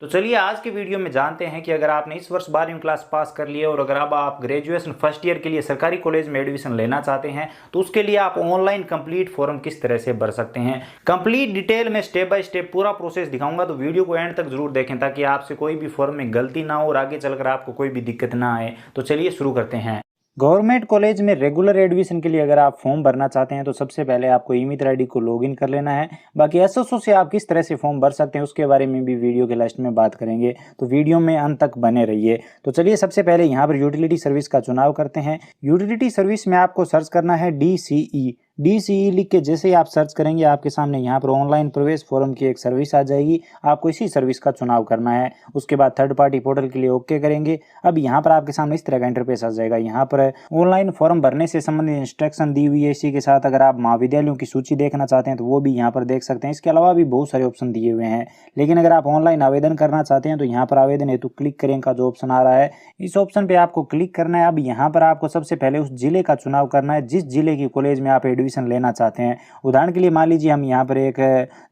तो चलिए आज के वीडियो में जानते हैं कि अगर आपने इस वर्ष 12वीं क्लास पास कर ली है और अगर अब आप ग्रेजुएशन फर्स्ट ईयर के लिए सरकारी कॉलेज में एडमिशन लेना चाहते हैं तो उसके लिए आप ऑनलाइन कंप्लीट फॉर्म किस तरह से भर सकते हैं। कंप्लीट डिटेल में स्टेप बाय स्टेप पूरा प्रोसेस दिखाऊंगा, तो वीडियो को एंड तक जरूर देखें ताकि आपसे कोई भी फॉर्म में गलती ना हो और आगे चलकर आपको कोई भी दिक्कत ना आए। तो चलिए शुरू करते हैं। गवर्नमेंट कॉलेज में रेगुलर एडमिशन के लिए अगर आप फॉर्म भरना चाहते हैं तो सबसे पहले आपको ईमेल आईडी को लॉगिन कर लेना है। बाकी एसएसओ से आप किस तरह से फॉर्म भर सकते हैं उसके बारे में भी वीडियो के लास्ट में बात करेंगे, तो वीडियो में अंत तक बने रहिए। तो चलिए सबसे पहले यहाँ पर यूटिलिटी सर्विस का चुनाव करते हैं। यूटिलिटी सर्विस में आपको सर्च करना है DCE लिख के जैसे ही आप सर्च करेंगे आपके सामने यहाँ पर ऑनलाइन प्रवेश फॉर्म की एक सर्विस आ जाएगी। आपको इसी सर्विस का चुनाव करना है। उसके बाद थर्ड पार्टी पोर्टल के लिए ओके करेंगे। अब यहाँ पर आपके सामने इस तरह का इंटरफेस आ जाएगा। यहाँ पर ऑनलाइन फॉर्म भरने से संबंधित इंस्ट्रक्शन दी हुई है। इसी के साथ अगर आप महाविद्यालयों की सूची देखना चाहते हैं तो वो भी यहाँ पर देख सकते हैं। इसके अलावा भी बहुत सारे ऑप्शन दिए हुए हैं, लेकिन अगर आप ऑनलाइन आवेदन करना चाहते हैं तो यहाँ पर आवेदन हेतु क्लिक करें का जो ऑप्शन आ रहा है, इस ऑप्शन पे आपको क्लिक करना है। अब यहाँ पर आपको सबसे पहले उस जिले का चुनाव करना है जिस जिले की कॉलेज में आप एडमिशन लेना चाहते हैं। उदाहरण के लिए मान लीजिए हम यहाँ पर एक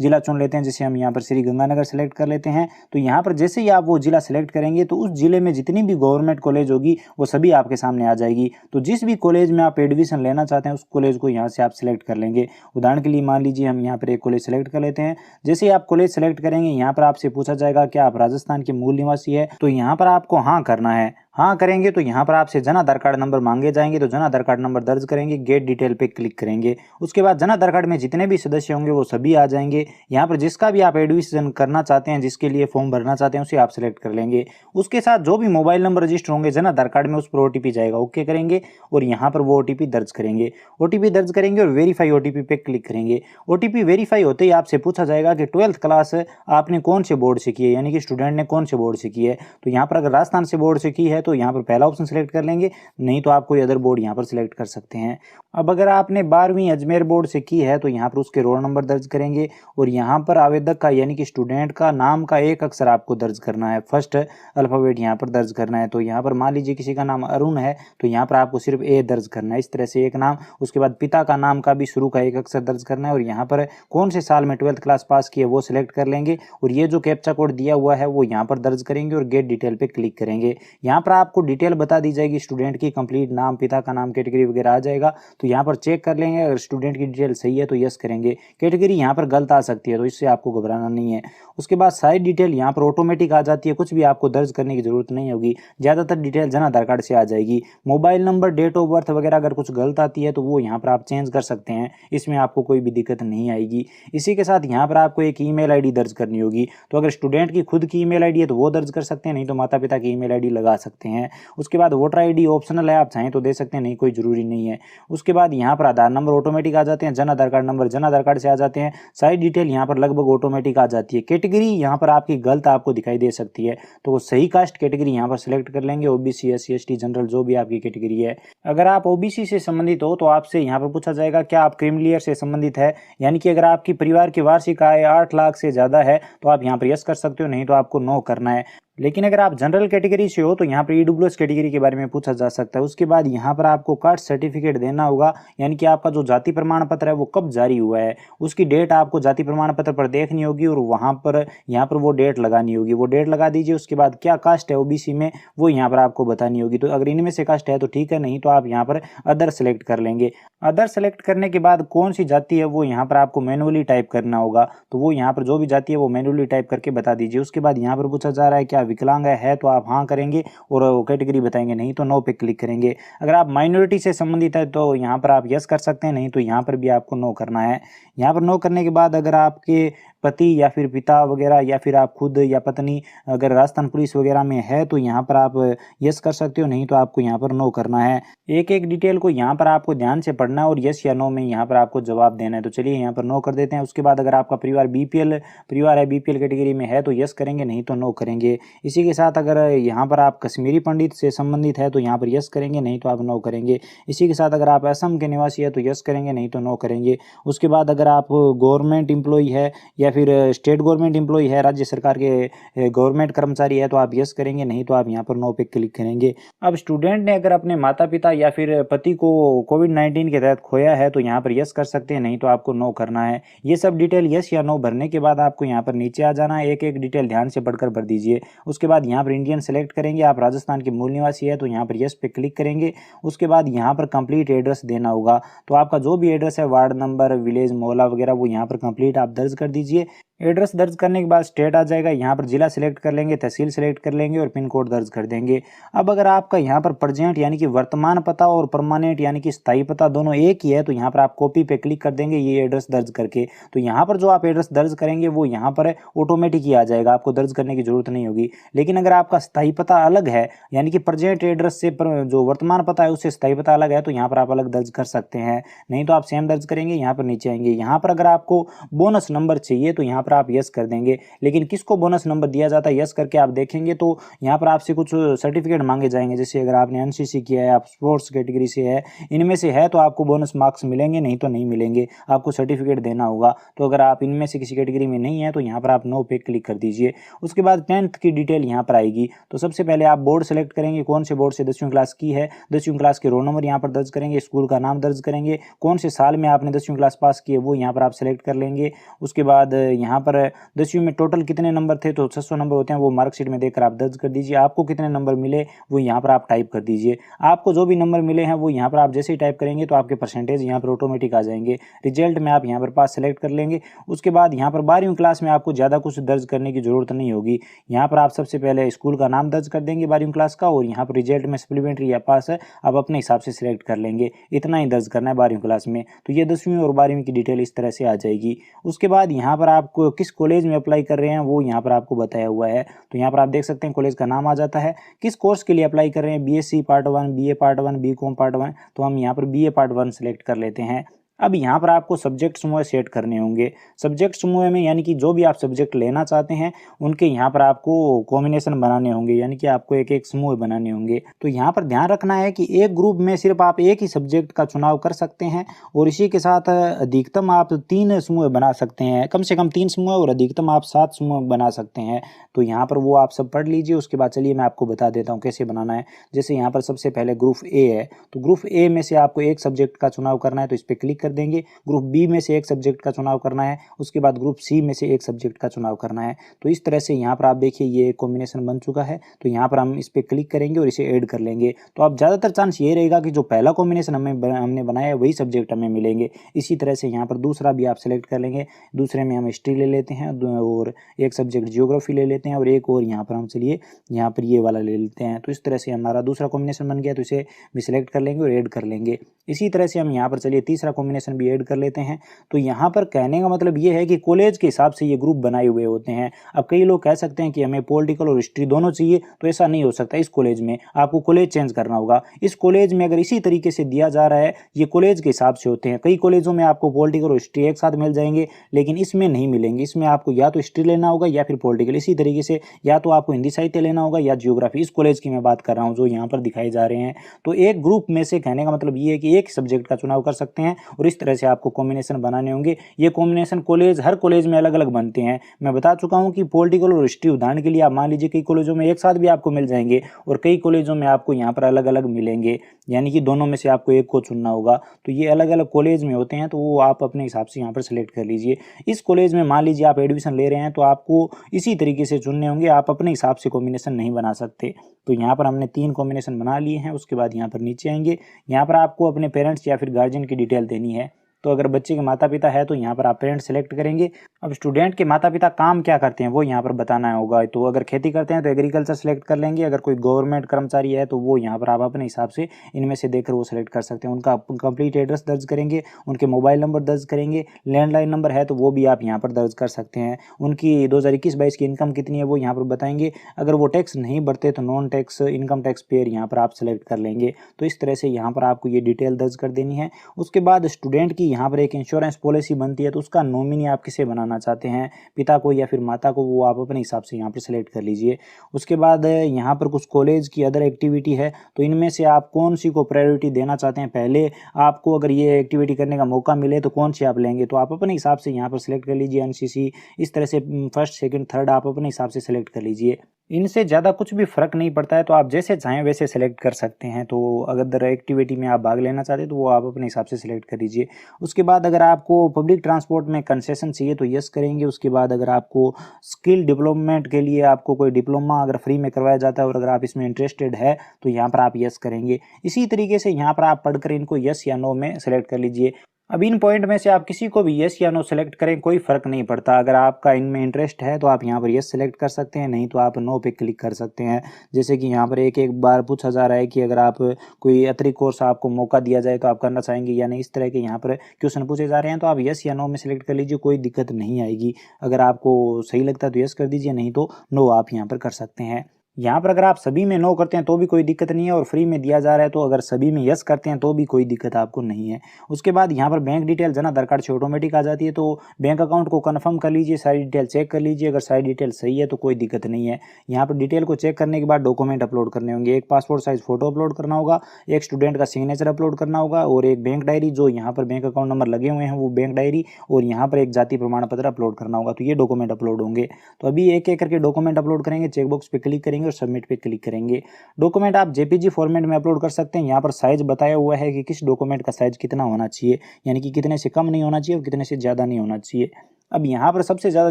जिला चुन लेते हैं, जैसे हम यहाँ पर श्री गंगानगर सेलेक्ट कर लेते हैं। तो यहाँ पर जैसे ही आप वो जिला सेलेक्ट करेंगे तो उस जिले में जितनी भी गवर्नमेंट कॉलेज होगी वो सभी आपके सामने आ जाएगी। तो जिस भी कॉलेज में आप एडमिशन लेना चाहते हैं उस कॉलेज को यहाँ से आप सिलेक्ट कर लेंगे। उदाहरण के लिए मान लीजिए हम यहाँ पर एक कॉलेज सेलेक्ट कर लेते हैं। जैसे ही आप कॉलेज सेलेक्ट करेंगे यहाँ पर आपसे पूछा जाएगा कि आप राजस्थान के मूल निवासी है, तो यहाँ पर आपको हाँ करना है। हाँ करेंगे तो यहाँ पर आपसे जन आधार कार्ड नंबर मांगे जाएंगे, तो जन आधार कार्ड नंबर दर्ज करेंगे, गेट डिटेल पे क्लिक करेंगे। उसके बाद जन आधार कार्ड में जितने भी सदस्य होंगे वो सभी आ जाएंगे। यहाँ पर जिसका भी आप एडमिशन करना चाहते हैं, जिसके लिए फॉर्म भरना चाहते हैं उसे आप सिलेक्ट कर लेंगे। उसके साथ जो भी मोबाइल नंबर रजिस्टर होंगे जन आधार कार्ड में उस पर OTP जाएगा, ओके करेंगे और यहाँ पर वो OTP दर्ज करेंगे। OTP दर्ज करेंगे और वेरीफाई OTP पे क्लिक करेंगे। OTP वेरीफाई होते ही आपसे पूछा जाएगा कि 12th क्लास आपने कौन से बोर्ड से की है, यानी कि स्टूडेंट ने कौन से बोर्ड से की है। तो यहाँ पर अगर राजस्थान से बोर्ड से की है तो यहाँ पर पहला ऑप्शन सिलेक्ट कर लेंगे, नहीं तो आप कोई अदर बोर्ड यहाँ पर सिलेक्ट कर सकते हैं। अब अगर आपने 12वीं अजमेर बोर्ड से की है तो यहाँ पर उसके रोल नंबर दर्ज करेंगे और यहाँ पर आवेदक का यानी कि स्टूडेंट का नाम का एक अक्षर आपको दर्ज करना है, फर्स्ट अल्फाबेट यहाँ पर दर्ज करना है। तो यहाँ पर मान लीजिए किसी का नाम अरुण है तो यहाँ पर आपको सिर्फ A दर्ज करना है, इस तरह से एक नाम। उसके बाद पिता का नाम का भी शुरू का एक अक्षर दर्ज करना है और यहाँ पर कौन से साल में 12th क्लास पास की है वो सिलेक्ट कर लेंगे और ये जो कैप्चा कोड दिया हुआ है वो यहाँ पर दर्ज करेंगे और गेट डिटेल पे क्लिक करेंगे। यहाँ पर आपको डिटेल बता दी जाएगी स्टूडेंट की, कंप्लीट नाम, पिता का नाम, कैटेगरी वगैरह आ जाएगा। तो यहाँ पर चेक कर लेंगे, अगर स्टूडेंट की डिटेल सही है तो यस करेंगे। कैटेगरी यहाँ पर गलत आ सकती है तो इससे आपको घबराना नहीं है। उसके बाद सारी डिटेल यहाँ पर ऑटोमेटिक आ जाती है, कुछ भी आपको दर्ज करने की जरूरत नहीं होगी। ज़्यादातर डिटेल जन आधार कार्ड से आ जाएगी। Mobile number, date of birth वगैरह अगर कुछ गलत आती है तो वो यहाँ पर आप चेंज कर सकते हैं, इसमें आपको कोई भी दिक्कत नहीं आएगी। इसी के साथ यहाँ पर आपको एक ईमेल आईडी दर्ज करनी होगी। तो अगर स्टूडेंट की खुद की ईमेल आईडी है तो वो दर्ज कर सकते हैं, नहीं तो माता पिता की ईमेल आईडी लगा सकते हैं। उसके बाद वोटर आईडी ऑप्शनल है, आप चाहें तो दे सकते हैं, नहीं कोई जरूरी नहीं है। उसके बाद यहाँ पर आधार नंबर ऑटोमेटिक आ जाते हैं, Jan Aadhaar card number Jan Aadhaar card से आ जाते हैं। सारी डिटेल यहाँ पर लगभग ऑटोमेटिक आ जाती है। कैटेगरी यहाँ पर आपकी गलत आपको दिखाई दे सकती है तो सही कास्ट कैटेगरी यहाँ पर सिलेक्ट कर लेंगे, OBC, SC, ST, जनरल जो भी आपकी कैटेगरी है। अगर आप OBC से संबंधित हो तो आपसे यहाँ पर पूछा जाएगा क्या आप क्रीमिलियर से संबंधित है, यानी कि अगर आपकी परिवार की वार्षिक आय 8 लाख से ज्यादा है तो आप यहाँ पर यस कर सकते हो, नहीं तो आपको नो करना है। लेकिन अगर आप जनरल कैटेगरी से हो तो यहाँ पर EWS कैटेगरी के बारे में पूछा जा सकता है। उसके बाद यहाँ पर आपको कास्ट सर्टिफिकेट देना होगा, यानी कि आपका जो जाति प्रमाण पत्र है वो कब जारी हुआ है उसकी डेट आपको जाति प्रमाण पत्र पर देखनी होगी और वहाँ पर यहाँ पर वो डेट लगानी होगी, वो डेट लगा दीजिए। उसके बाद क्या कास्ट है OBC में वो यहाँ पर आपको बतानी होगी। तो अगर इनमें से कास्ट है तो ठीक है, नहीं तो आप यहाँ पर अदर सेलेक्ट कर लेंगे। अदर सेलेक्ट करने के बाद कौन सी जाति है वो यहाँ पर आपको मैनुअली टाइप करना होगा, तो वो यहाँ पर जो भी जाति है वो मैनुअली टाइप करके बता दीजिए। उसके बाद यहाँ पर पूछा जा रहा है क्या विकलांग है तो आप हाँ करेंगे और कैटेगरी बताएंगे, नहीं तो नो पे क्लिक करेंगे। अगर आप माइनॉरिटी से संबंधित है तो यहाँ पर आप यस कर सकते हैं, नहीं तो यहाँ पर भी आपको नो करना है। यहाँ पर नो करने के बाद अगर आपके पति या फिर पिता वगैरह या फिर आप खुद या पत्नी अगर राजस्थान पुलिस वगैरह में है तो यहाँ पर आप यस कर सकते हो, नहीं तो आपको यहाँ पर नो करना है। एक एक डिटेल को यहाँ पर आपको ध्यान से पढ़ना है और यस या नो में यहाँ पर आपको जवाब देना है। तो चलिए यहाँ पर नो कर देते हैं। उसके बाद अगर आपका परिवार BPL परिवार है, BPL कैटेगरी में है तो यस करेंगे, नहीं तो नो करेंगे। इसी के साथ अगर यहाँ पर आप कश्मीरी पंडित से संबंधित है तो यहाँ पर यस करेंगे, नहीं तो आप नो करेंगे। इसी के साथ अगर आप असम के निवासी है तो यस करेंगे, नहीं तो नो करेंगे। उसके बाद अगर आप गवर्नमेंट एम्प्लॉई है या फिर स्टेट गवर्नमेंट एम्प्लॉय है, राज्य सरकार के गवर्नमेंट कर्मचारी है तो आप यस करेंगे, नहीं तो आप यहाँ पर नो पे क्लिक करेंगे। अब स्टूडेंट ने अगर अपने माता पिता या फिर पति को कोविड-19 के तहत खोया है तो यहाँ पर यस कर सकते हैं, नहीं तो आपको नो करना है। ये सब डिटेल यस या नो भरने के बाद आपको यहाँ पर नीचे आ जाना है, एक एक डिटेल ध्यान से पढ़कर भर दीजिए। उसके बाद यहाँ पर इंडियन सेलेक्ट करेंगे, आप राजस्थान के मूल निवासी है तो यहाँ पर यस पे क्लिक करेंगे। उसके बाद यहाँ पर कंप्लीट एड्रेस देना होगा, तो आपका जो भी एड्रेस है, वार्ड नंबर, विलेज, मोहल्ला वगैरह, वो यहाँ पर कंप्लीट आप दर्ज कर दीजिए। एड्रेस दर्ज करने के बाद स्टेट आ जाएगा, यहाँ पर जिला सिलेक्ट कर लेंगे, तहसील सिलेक्ट कर लेंगे और पिन कोड दर्ज कर देंगे। अब अगर आपका यहाँ पर प्रेजेंट यानी कि वर्तमान पता और परमानेंट यानी कि स्थायी पता दोनों एक ही है तो यहाँ पर आप कॉपी पे क्लिक कर देंगे ये एड्रेस दर्ज करके। तो यहाँ पर जो आप एड्रेस दर्ज करेंगे वो यहाँ पर ऑटोमेटिक ही आ जाएगा, आपको दर्ज करने की जरूरत नहीं होगी। लेकिन अगर आपका स्थायी पता अलग है यानी कि प्रेजेंट एड्रेस से जो वर्तमान पता है उससे स्थायी पता अलग है तो यहाँ पर आप अलग दर्ज कर सकते हैं, नहीं तो आप सेम दर्ज करेंगे। यहाँ पर नीचे आएंगे, यहाँ पर अगर आपको बोनस नंबर चाहिए तो यहाँ पर आप यस कर देंगे। लेकिन किसको बोनस नंबर दिया जाता है, यस करके आप देखेंगे तो यहाँ पर आपसे कुछ सर्टिफिकेट मांगे जाएंगे, जैसे अगर आपने एनसीसी किया है, आप स्पोर्ट्स कैटेगरी से है, इनमें से है तो आपको बोनस मार्क्स मिलेंगे, नहीं तो नहीं मिलेंगे, आपको सर्टिफिकेट देना होगा। तो अगर आप इनमें से किसी कैटेगरी में नहीं है तो यहाँ पर आप नो पे क्लिक कर दीजिए। उसके बाद 10th की डिटेल यहाँ पर आएगी। तो सबसे पहले आप बोर्ड सेलेक्ट करेंगे, कौन से बोर्ड से 10वीं क्लास की है, 10वीं क्लास के रोल नंबर यहाँ पर दर्ज करेंगे, स्कूल का नाम दर्ज करेंगे, कौन से साल में आपने 10वीं क्लास पास की है वो यहाँ पर आप सेलेक्ट कर लेंगे। उसके बाद यहाँ पर 10वीं में टोटल कितने नंबर थे, तो 600 नंबर होते हैं, वो मार्कशीट में देकर आप दर्ज कर दीजिए। आपको कितने नंबर मिले वो यहाँ पर आप टाइप कर दीजिए। आपको जो भी नंबर मिले हैं वो यहाँ पर आप जैसे ही टाइप करेंगे तो आपके परसेंटेज यहाँ पर ऑटोमेटिक आ जाएंगे। रिजल्ट में आप यहाँ पर पास सेलेक्ट कर लेंगे। उसके बाद यहाँ पर 12वीं क्लास में आपको ज़्यादा कुछ दर्ज करने की जरूरत नहीं होगी। यहाँ पर आप सबसे पहले स्कूल का नाम दर्ज कर देंगे 12वीं क्लास का, और यहाँ पर रिजल्ट में सप्लीमेंट्री या पास है आप अपने हिसाब से सिलेक्ट कर लेंगे। इतना ही दर्ज करना है 12वीं क्लास में। तो ये 10वीं और 12वीं की डिटेल इस तरह से आ जाएगी। उसके बाद यहाँ पर आपको किस कॉलेज में अप्लाई कर रहे हैं वो यहाँ पर आपको बताया हुआ है। तो यहाँ पर आप देख सकते हैं कॉलेज का नाम आ जाता है, किस कोर्स के लिए अप्लाई कर रहे हैं, BSc part 1, BA part 1, BCom part 1, तो हम यहाँ पर बीए पार्ट 1 सेलेक्ट कर लेते हैं। अब यहाँ पर आपको सब्जेक्ट समूह सेट करने होंगे। सब्जेक्ट समूह में यानी कि जो भी आप सब्जेक्ट लेना चाहते हैं उनके यहाँ पर आपको कॉम्बिनेशन बनाने होंगे, यानी कि आपको एक एक समूह बनाने होंगे। तो यहाँ पर ध्यान रखना है कि एक ग्रुप में सिर्फ आप एक ही सब्जेक्ट का चुनाव कर सकते हैं और इसी के साथ अधिकतम आप 3 समूह बना सकते हैं, कम से कम 3 समूह और अधिकतम आप 7 समूह बना सकते हैं। तो यहाँ पर वो आप सब पढ़ लीजिए। उसके बाद चलिए मैं आपको बता देता हूँ कैसे बनाना है। जैसे यहाँ पर सबसे पहले ग्रुप ए है, तो ग्रुप ए में से आपको एक सब्जेक्ट का चुनाव करना है तो इस पर क्लिक कर देंगे। ग्रुप बी में से एक सब्जेक्ट का चुनाव करना है, उसके बाद ग्रुप सी में से एक सब्जेक्ट का चुनाव करना है। तो इस तरह से यहाँ पर आप देखिए ये कॉम्बिनेशन बन चुका है। तो यहाँ पर हम इस पर क्लिक करेंगे और इसे ऐड कर लेंगे। तो अब ज़्यादातर चांस ये रहेगा कि जो पहला कॉम्बिनेशन हमने बनाया है वही सब्जेक्ट हमें मिलेंगे। इसी तरह से यहाँ पर दूसरा भी आप सेलेक्ट कर लेंगे। दूसरे में हम हिस्ट्री ले लेते हैं और एक सब्जेक्ट जियोग्राफी ले लेते हैं और एक और यहाँ पर हम चलिए यहाँ पर ये वाला ले लेते हैं। तो इस तरह से हमारा दूसरा कॉम्बिनेशन बन गया, तो इसे भी सिलेक्ट कर लेंगे और ऐड कर लेंगे। इसी तरह से हम यहाँ पर चलिए तीसरा कॉम्बिनेशन भी ऐड कर लेते हैं। तो यहाँ पर कहने का मतलब ये है कि कॉलेज के हिसाब से ये ग्रुप बनाए हुए होते हैं। अब कई लोग कह सकते हैं कि हमें पॉलिटिकल और हिस्ट्री दोनों चाहिए, तो ऐसा नहीं हो सकता। इस कॉलेज में आपको कॉलेज चेंज करना होगा। इस कॉलेज में अगर इसी तरीके से दिया जा रहा है, ये कॉलेज के हिसाब से होते हैं। कई कॉलेजों में आपको पॉलिटिकल और हिस्ट्री एक साथ मिल जाएंगे, लेकिन इसमें नहीं मिलेंगे। इसमें आपको या तो हिस्ट्री लेना होगा या फिर पॉलिटिकल। इसी तरीके से या तो आपको हिंदी साहित्य लेना होगा या जियोग्राफी। इस कॉलेज की मैं बात कर रहा हूँ जो यहाँ पर दिखाए जा रहे हैं। तो एक ग्रुप में से कहने का मतलब ये है कि एक सब्जेक्ट का चुनाव कर सकते हैं और इस तरह से आपको कॉम्बिनेशन बनाने होंगे। ये कॉम्बिनेशन हर कॉलेज में अलग अलग बनते हैं। मैं बता चुका हूं कि पॉलिटिकल और हिस्ट्री उदाहरण के लिए आप मान लीजिए कई कॉलेजों में एक साथ भी आपको मिल जाएंगे और कई कॉलेजों में आपको यहाँ पर अलग अलग मिलेंगे, यानी कि दोनों में से आपको एक को चुनना होगा। तो ये अलग अलग कॉलेज में होते हैं, तो वो आप अपने हिसाब से यहाँ पर सेलेक्ट कर लीजिए। इस कॉलेज में मान लीजिए आप एडमिशन ले रहे हैं तो आपको इसी तरीके से चुनने होंगे, आप अपने हिसाब से कॉम्बिनेशन नहीं बना सकते। तो यहाँ पर हमने 3 कॉम्बिनेशन बना लिए हैं। उसके बाद यहाँ पर नीचे आएंगे, यहाँ पर आपको अपने पेरेंट्स या फिर गार्जियन की डिटेल देनी है। तो अगर बच्चे के माता पिता है तो यहाँ पर आप पेरेंट्स सेलेक्ट करेंगे। अब स्टूडेंट के माता पिता काम क्या करते हैं वो यहाँ पर बताना होगा। तो अगर खेती करते हैं तो एग्रीकल्चर सेलेक्ट कर लेंगे। अगर कोई गवर्नमेंट कर्मचारी है तो वो यहाँ पर आप अपने हिसाब से इनमें से देखकर वो सेलेक्ट कर सकते हैं। उनका कंप्लीट एड्रेस दर्ज करेंगे, उनके मोबाइल नंबर दर्ज करेंगे, लैंडलाइन नंबर है तो वो भी आप यहाँ पर दर्ज कर सकते हैं। उनकी 2021-22 की इनकम कितनी है वो यहाँ पर बताएंगे। अगर वो टैक्स नहीं भरते तो non tax income tax payer यहाँ पर आप सेलेक्ट कर लेंगे। तो इस तरह से यहाँ पर आपको ये डिटेल दर्ज कर देनी है। उसके बाद स्टूडेंट की यहाँ पर एक इंश्योरेंस पॉलिसी बनती है, तो उसका नॉमिनी आप किसे बनाना चाहते हैं, पिता को या फिर माता को, वो आप अपने हिसाब से यहाँ पर सेलेक्ट कर लीजिए। उसके बाद यहाँ पर कुछ कॉलेज की अदर एक्टिविटी है, तो इनमें से आप कौन सी को प्रायोरिटी देना चाहते हैं, पहले आपको अगर ये एक्टिविटी करने का मौका मिले तो कौन सी आप लेंगे, तो आप अपने हिसाब से यहाँ पर सेलेक्ट कर लीजिए। एनसीसी, इस तरह से फर्स्ट सेकंड थर्ड आप अपने हिसाब से सेलेक्ट कर लीजिए। इनसे ज़्यादा कुछ भी फ़र्क नहीं पड़ता है, तो आप जैसे चाहें वैसे सेलेक्ट कर सकते हैं। तो अगर एक्टिविटी में आप भाग लेना चाहते हैं तो वो आप अपने हिसाब से सिलेक्ट कर लीजिए। उसके बाद अगर आपको पब्लिक ट्रांसपोर्ट में कंसेशन चाहिए तो यस करेंगे। उसके बाद अगर आपको स्किल डेवलपमेंट के लिए आपको कोई डिप्लोमा अगर फ्री में करवाया जाता है और अगर आप इसमें इंटरेस्टेड है तो यहाँ पर आप यस करेंगे। इसी तरीके से यहाँ पर आप पढ़कर इनको यस या नो में सेलेक्ट कर लीजिए। अब इन पॉइंट में से आप किसी को भी यस या नो सेलेक्ट करें, कोई फ़र्क नहीं पड़ता। अगर आपका इनमें इंटरेस्ट है तो आप यहाँ पर यस सेलेक्ट कर सकते हैं, नहीं तो आप नो पे क्लिक कर सकते हैं। जैसे कि यहाँ पर एक एक बार पूछा जा रहा है कि अगर आप कोई अतिरिक्त कोर्स आपको मौका दिया जाए तो आप करना चाहेंगे या नहीं, इस तरह के यहाँ पर क्वेश्चन पूछे जा रहे हैं। तो आप यस या नो में सेलेक्ट कर लीजिए, कोई दिक्कत नहीं आएगी। अगर आपको सही लगता है तो यस कर दीजिए, नहीं तो नो आप यहाँ पर कर सकते हैं। यहाँ पर अगर आप सभी में नो करते हैं तो भी कोई दिक्कत नहीं है और फ्री में दिया जा रहा है, तो अगर सभी में यस करते हैं तो भी कोई दिक्कत आपको नहीं है। उसके बाद यहाँ पर bank detail Jan Aadhaar card से ऑटोमेटिक आ जाती है, तो बैंक अकाउंट को कन्फर्म कर लीजिए, सारी डिटेल चेक कर लीजिए। अगर सारी डिटेल सही है तो कोई दिक्कत नहीं है। यहाँ पर डिटेल को चेक करने के बाद डॉक्यूमेंट अपलोड करने होंगे। एक पासपोर्ट साइज फोटो अपलोड करना होगा, एक स्टूडेंट का सिग्नेचर अपलोड करना होगा और एक बैंक डायरी, जो यहाँ पर बैंक अकाउंट नंबर लगे हुए हैं वो बैंक डायरी, और यहाँ पर एक जाति प्रमाण पत्र अपलोड करना होगा। तो ये डॉक्यूमेंट अपलोड होंगे। तो अभी एक एक करके डॉक्यूमेंट अपलोड करेंगे, चेकबॉक्स पे क्लिक करेंगे और सबमिट पे क्लिक करेंगे। डॉक्यूमेंट आप जेपीजी फॉर्मेट में अपलोड कर सकते हैं। यहाँ पर साइज बताया हुआ है कि किस डॉक्यूमेंट का साइज कितना होना चाहिए, यानी कि कितने से कम नहीं होना चाहिए और कितने से ज़्यादा नहीं होना चाहिए। अब यहाँ पर सबसे ज़्यादा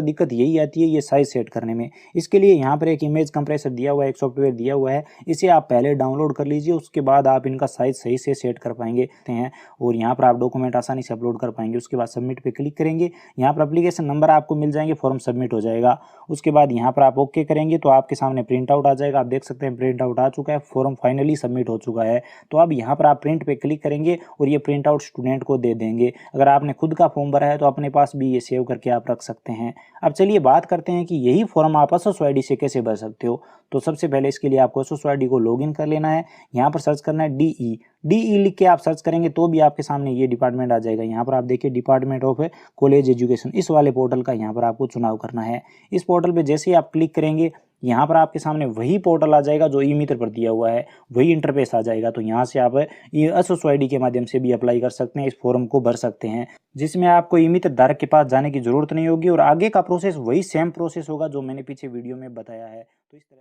दिक्कत यही आती है ये साइज़ सेट करने में। इसके लिए यहाँ पर एक इमेज कंप्रेसर दिया हुआ है, एक सॉफ्टवेयर दिया हुआ है, इसे आप पहले डाउनलोड कर लीजिए। उसके बाद आप इनका साइज़ सही से सेट कर पाएंगे हैं और यहाँ पर आप डॉक्यूमेंट आसानी से अपलोड कर पाएंगे। उसके बाद सबमिट पे क्लिक करेंगे, यहाँ पर एप्लीकेशन नंबर आपको मिल जाएंगे, फॉर्म सबमिट हो जाएगा। उसके बाद यहाँ पर आप ओके करेंगे तो आपके सामने प्रिंट आउट आ जाएगा। आप देख सकते हैं प्रिंट आउट आ चुका है, फॉर्म फाइनली सबमिट हो चुका है। तो अब यहाँ पर आप प्रिंट पे क्लिक करेंगे और ये प्रिंट आउट स्टूडेंट को दे देंगे। अगर आपने खुद का फॉर्म भरा है तो अपने पास भी ये सेव करके आप रख सकते हैं। अब चलिए बात करते हैं कि यही फॉर्म आप एसएसओ आईडी से कैसे भर सकते हो। तो सबसे पहले इसके लिए आपको एसएसओ आईडी को लॉगिन कर लेना है। यहाँ पर सर्च करना है डीई लिख के आप सर्च करेंगे तो भी आपके सामने ये डिपार्टमेंट आ जाएगा। यहाँ पर आप देखिए डिपार्टमेंट ऑफ कॉलेज एजुकेशन, इस वाले पोर्टल का यहाँ पर आपको चुनाव करना है। इस पोर्टल पे जैसे ही आप क्लिक करेंगे यहाँ पर आपके सामने वही पोर्टल आ जाएगा जो ई मित्र पर दिया हुआ है, वही इंटरफेस आ जाएगा। तो यहाँ से आप ये एसएसओ आईडी के माध्यम से भी अप्लाई कर सकते हैं, इस फॉर्म को भर सकते हैं, जिसमें आपको ई मित्र धारक के पास जाने की जरूरत नहीं होगी और आगे का प्रोसेस वही सेम प्रोसेस होगा जो मैंने पीछे वीडियो में बताया है। तो इस तरह